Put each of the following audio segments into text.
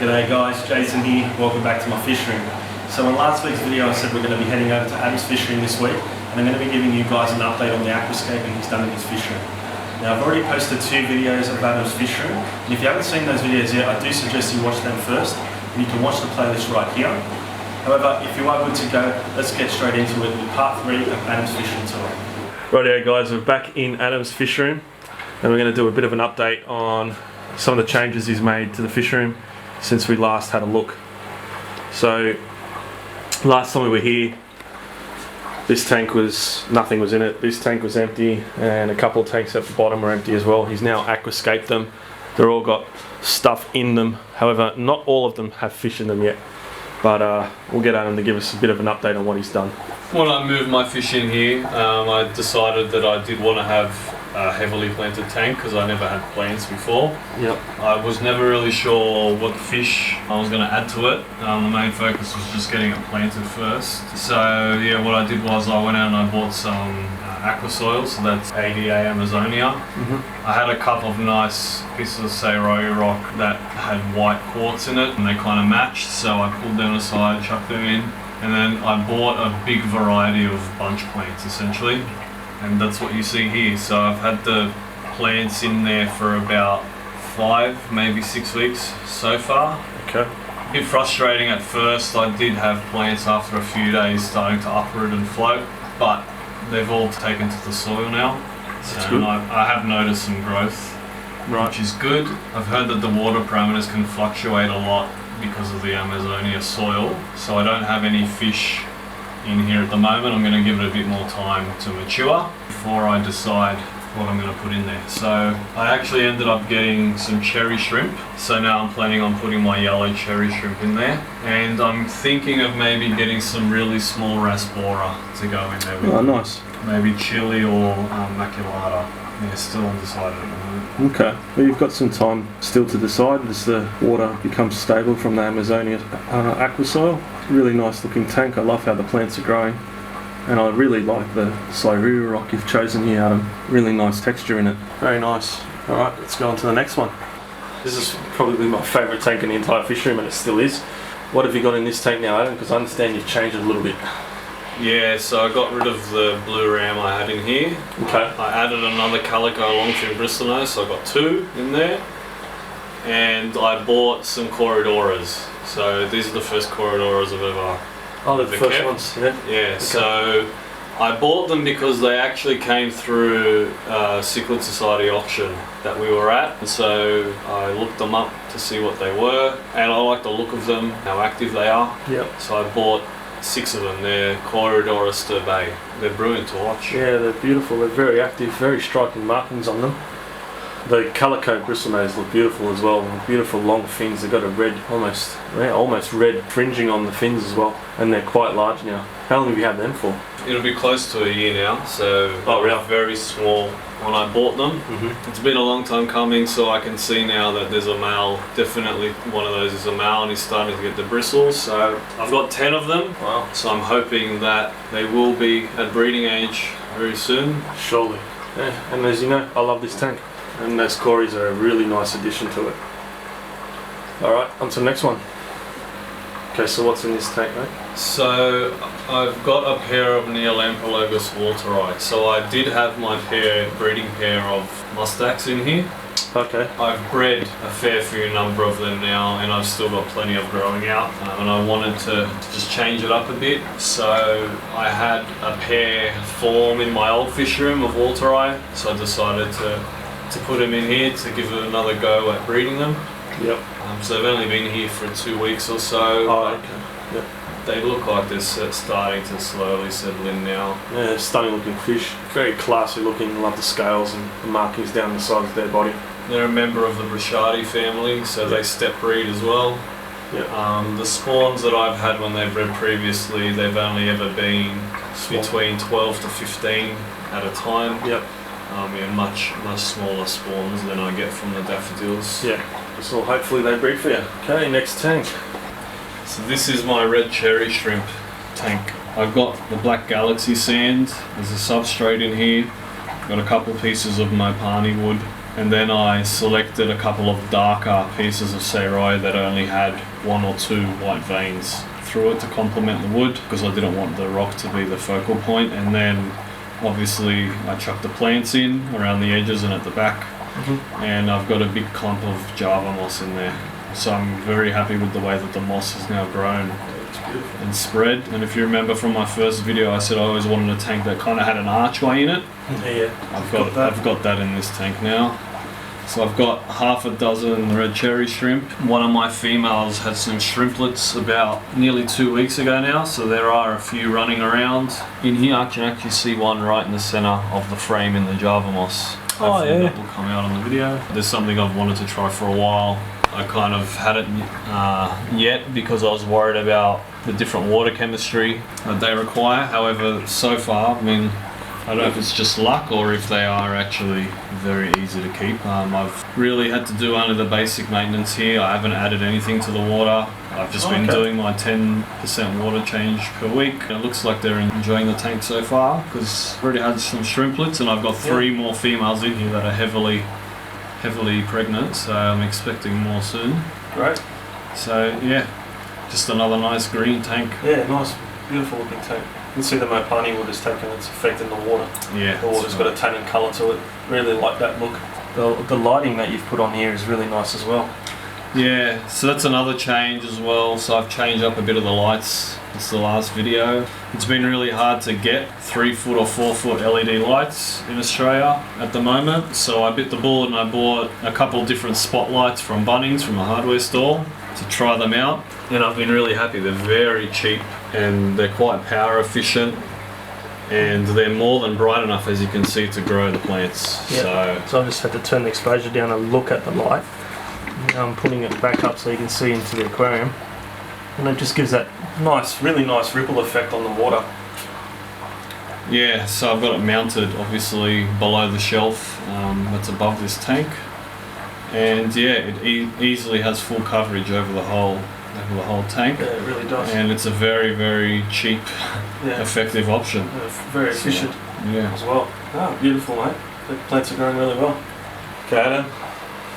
G'day guys, Jason here, welcome back to my fish room. So in last week's video I said we're going to be heading over to Adam's fish room this week, and I'm going to be giving you guys an update on the aquascaping he's done in his fish room. Now I've already posted 2 videos of Adam's fish room, and if you haven't seen those videos yet, I do suggest you watch them first, and you can watch the playlist right here. However, if you are good to go, let's get straight into it with part 3 of Adam's fish room tour. Rightio guys, we're back in Adam's fish room, and we're going to do a bit of an update on some of the changes he's made to the fish room since we last had a look. So last time we were here, this tank was, nothing was in it. This tank was empty, and a couple of tanks at the bottom were empty as well. He's now aquascaped them. They're all got stuff in them. However, not all of them have fish in them yet. But we'll get Adam to give us a bit of an update on what he's done. When I moved my fish in here, I decided that I did want to have a heavily planted tank because I never had plants before. Yep. I was never really sure what fish I was going to add to it. The main focus was just getting it planted first. So yeah, what I did was I went out and I bought some aqua soil, so that's ADA Amazonia. I had a couple of nice pieces of Saroya rock that had white quartz in it, and they kind of matched, so I pulled them aside, chucked them in, and then I bought a big variety of bunch plants essentially, and that's what you see here. So I've had the plants in there for about 5, maybe 6 weeks so far. Okay. A bit frustrating at first. I did have plants after a few days starting to uproot and float, but they've all taken to the soil now. So I have noticed some growth, which is good. I've heard that the water parameters can fluctuate a lot because of the Amazonia soil, so I don't have any fish in here at the moment. I'm going to give it a bit more time to mature before I decide what I'm going to put in there. So I actually ended up getting some cherry shrimp, so now I'm planning on putting my yellow cherry shrimp in there, and I'm thinking of maybe getting some really small Raspora to go in there with. Oh, nice. Maybe chili or maculata. Yeah, still undecided at the moment. Okay, well you've got some time still to decide as the water becomes stable from the Amazonia aqua soil. Really nice looking tank. I love how the plants are growing, and I really like the Saroya rock you've chosen here, Adam. Really nice texture in it. Very nice. Alright, let's go on to the next one. This is probably my favourite tank in the entire fish room, and it still is. What have you got in this tank now, Adam? Because I understand you've changed it a little bit. Yeah, so I got rid of the blue ram I had in here. Okay. I added another calico longfin bristlenose, so I got 2 in there. And I bought some corridoras. So these are the first corridoras I've ever the first kept. ones, yeah. Yeah, okay. So I bought them because they actually came through a Cichlids Society auction that we were at. And so I looked them up to see what they were, and I like the look of them, how active they are. Yep. So I bought 6 of them. They're Corridora Sturbae. They're brilliant to watch. Yeah, they're beautiful. They're very active, very striking markings on them. The calico bristlenose look beautiful as well. Beautiful long fins. They've got a red, almost red fringing on the fins as well, and they're quite large now. How long have you had them for? It'll be close to a year now. So really? Very small when I bought them. It's been a long time coming, so I can see now that there's a male. Definitely one of those is a male, and he's starting to get the bristles. So I've got 10 of them. Wow. So I'm hoping that they will be at breeding age very soon. Surely. Yeah. And as you know, I love this tank, and those cories are a really nice addition to it. Alright, on to the next one. Okay, so what's in this tank, mate? So I've got a pair of Neolamprologus Walteri. So I did have my breeding pair of mustax in here. Okay. I've bred a fair few number of them now, and I've still got plenty of growing out, and I wanted to just change it up a bit. So I had a pair form in my old fish room of Walteri, so I decided to put them in here to give it another go at breeding them. Yep. So they've only been here for 2 weeks or so. Oh, okay. Yep. They look like they're starting to slowly settle in now. Yeah, stunning looking fish. Very classy looking. Love the scales and the markings down the sides of their body. They're a member of the Brachati family, so they step breed as well. Yeah. The spawns that I've had when they've bred previously, they've only ever been between 12 to 15 at a time. Yep. Yeah, much smaller spawns than I get from the daffodils. Yeah. So hopefully they breed for you. Okay, next tank. So this is my red cherry shrimp tank. I've got the black galaxy sand. There's a substrate in here. Got a couple pieces of mopani wood. And then I selected a couple of darker pieces of Sarai that only had 1 or 2 white veins through it to complement the wood, because I didn't want the rock to be the focal point. And then obviously I chucked the plants in around the edges and at the back. And I've got a big clump of Java moss in there. So I'm very happy with the way that the moss has now grown and spread. And if you remember from my first video, I said I always wanted a tank that kind of had an archway in it. Yeah. I've got that in this tank now. So I've got half a dozen red cherry shrimp. One of my females had some shrimplets about nearly 2 weeks ago now, so there are a few running around. In here I can actually see one right in the centre of the frame in the Java moss. Hopefully that will come out on the video. There's something I've wanted to try for a while. I kind of hadn't yet because I was worried about the different water chemistry that they require. However, so far, I mean, I don't know if it's just luck or if they are actually very easy to keep. I've really had to do only the basic maintenance here. I haven't added anything to the water. I've just been doing my 10% water change per week. It looks like they're enjoying the tank so far, because I've already had some shrimplets and I've got 3 more females in here that are heavily pregnant, so I'm expecting more soon. Great. So yeah, just another nice green tank. Yeah, nice, beautiful looking tank. You can see the mopani wood has taken its effect in the water. Yeah. The water's got a tan and colour to it. Really like that look. The lighting that you've put on here is really nice as well. Yeah, so that's another change as well. So I've changed up a bit of the lights. It's the last video. It's been really hard to get 3-foot or 4-foot LED lights in Australia at the moment. So I bit the bullet and I bought a couple different spotlights from Bunnings, from a hardware store, to try them out. And I've been really happy. They're very cheap and they're quite power efficient. And they're more than bright enough, as you can see, to grow the plants. Yep. So I just had to turn the exposure down and look at the light. Now I'm putting it back up so you can see into the aquarium, and it just gives that nice, really nice ripple effect on the water. Yeah, so I've got it mounted obviously below the shelf that's above this tank, and yeah, it easily has full coverage over the whole tank. Yeah, it really does. And it's a very, very cheap, effective option. Very efficient as well. Oh, beautiful, mate. The plants are growing really well. Okay, Adam.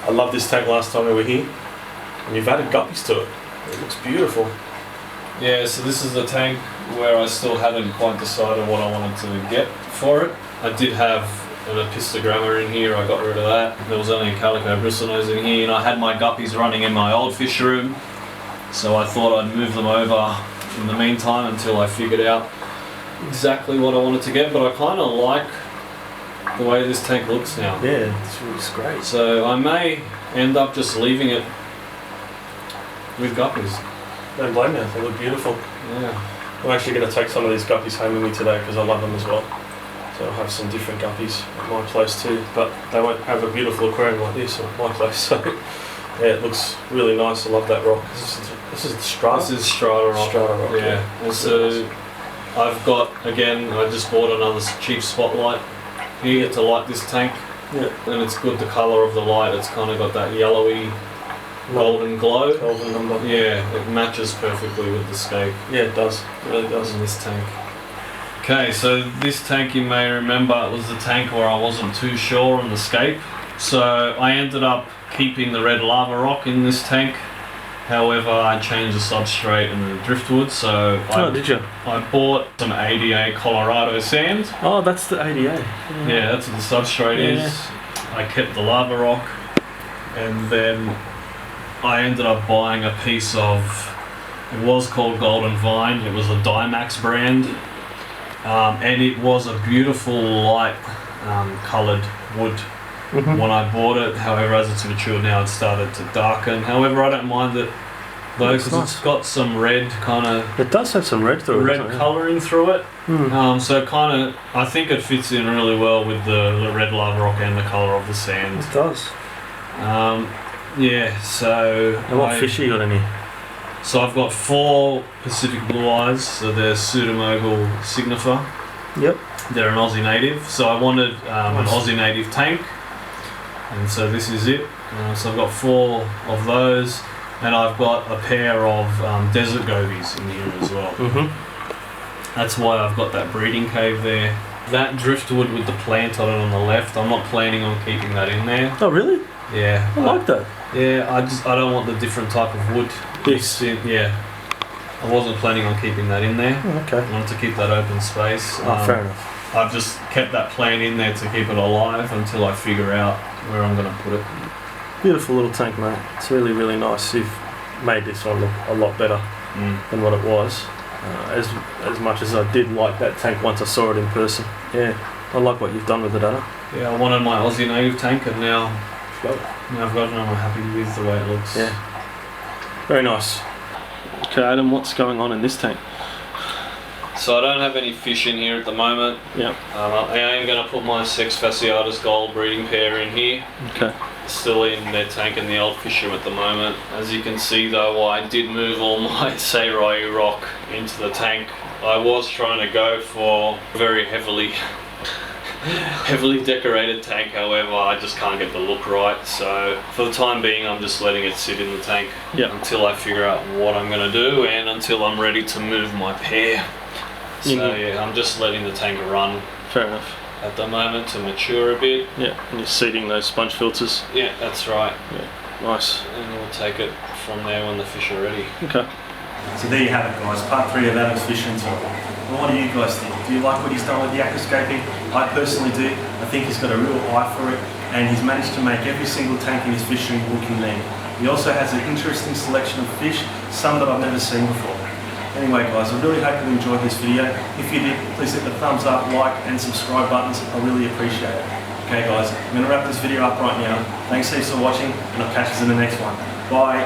I love this tank last time we were here, and you've added guppies to it. It looks beautiful. Yeah, so this is the tank where I still hadn't quite decided what I wanted to get for it. I did have an apistogramma in here, I got rid of that. There was only a calico bristlenose in here, and I had my guppies running in my old fish room, so I thought I'd move them over in the meantime until I figured out exactly what I wanted to get, but I kind of like the way this tank looks now. Yeah, it looks great. So I may end up just leaving it with guppies. Don't blame you, they look beautiful. Yeah. I'm actually going to take some of these guppies home with me today because I love them as well. So I'll have some different guppies at my place too, but they won't have a beautiful aquarium like this at my place. So yeah, it looks really nice. I love that rock. This is the strata? This is strata rock. Strata rock. Yeah. And so I've got, again, I just bought another cheap spotlight here to light this tank. Yeah. And it's good, the colour of the light, it's kind of got that yellowy golden glow. Golden number. Yeah, it matches perfectly with the scape. Yeah, it does. It really does. In this tank. Okay, so this tank, you may remember, it was the tank where I wasn't too sure on the scape. So I ended up keeping the red lava rock in this tank. However, I changed the substrate and the driftwood, so did you? I bought some ADA Colorado sand. Oh, that's the ADA. Yeah, that's what the substrate is. I kept the lava rock, and then I ended up buying a piece of, it was called Golden Vine, it was a Dymax brand, and it was a beautiful light coloured wood. When I bought it. However, as it's matured now, it's started to darken. However, I don't mind it though, Looks because nice. it's got some red kind of It does have some red through it. red doesn't it? colouring through it. Mm. So kind of, I think it fits in really well with the red lava rock and the colour of the sand. It does. Yeah, so... And what fish you got in here? So I've got 4 Pacific blue eyes, so they're Pseudomogul signifer. Yep. They're an Aussie native, so I wanted an Nice. Aussie native tank, and so this is it. So I've got 4 of those, and I've got a pair of desert gobies in here as well. Mm-hmm. That's why I've got that breeding cave there. That driftwood with the plant on it on the left, I'm not planning on keeping that in there. Oh really? Yeah. I like that. Yeah, I don't want the different type of wood mixed in. Yeah. I wasn't planning on keeping that in there. Oh, okay. I wanted to keep that open space. Oh, fair enough. I've just kept that plant in there to keep it alive until I figure out where I'm going to put it. Beautiful little tank, mate. It's really, really nice. You've made this one look a lot better than what it was. As much as I did like that tank once I saw it in person. Yeah, I like what you've done with it, Adam. Yeah, I wanted my Aussie native tank, and now I've got it, and I'm happy with the way it looks. Yeah. Very nice. Okay, Adam, what's going on in this tank? So I don't have any fish in here at the moment. Yeah. I am going to put my Sexfasciatus gold breeding pair in here. Okay. Still in their tank in the old fish room at the moment. As you can see though, I did move all my Sarai rock into the tank. I was trying to go for a very heavily decorated tank, however I just can't get the look right, so for the time being I'm just letting it sit in the tank until I figure out what I'm going to do and until I'm ready to move my pair. So yeah, I'm just letting the tank run. Fair enough. At the moment to mature a bit. Yeah, and you're seeding those sponge filters. Yeah, that's right. Yeah, nice. And we'll take it from there when the fish are ready. Okay. So there you have it, guys. Part 3 of Adam's fishing tour. Well, what do you guys think? Do you like what he's done with the aquascaping? I personally do. I think he's got a real eye for it, and he's managed to make every single tank in his fishing look unique. He also has an interesting selection of fish, some that I've never seen before. Anyway guys, I really hope you enjoyed this video. If you did, please hit the thumbs up, like and subscribe buttons. I really appreciate it. Okay guys, I'm going to wrap this video up right now. Thanks heaps for watching, and I'll catch you in the next one. Bye.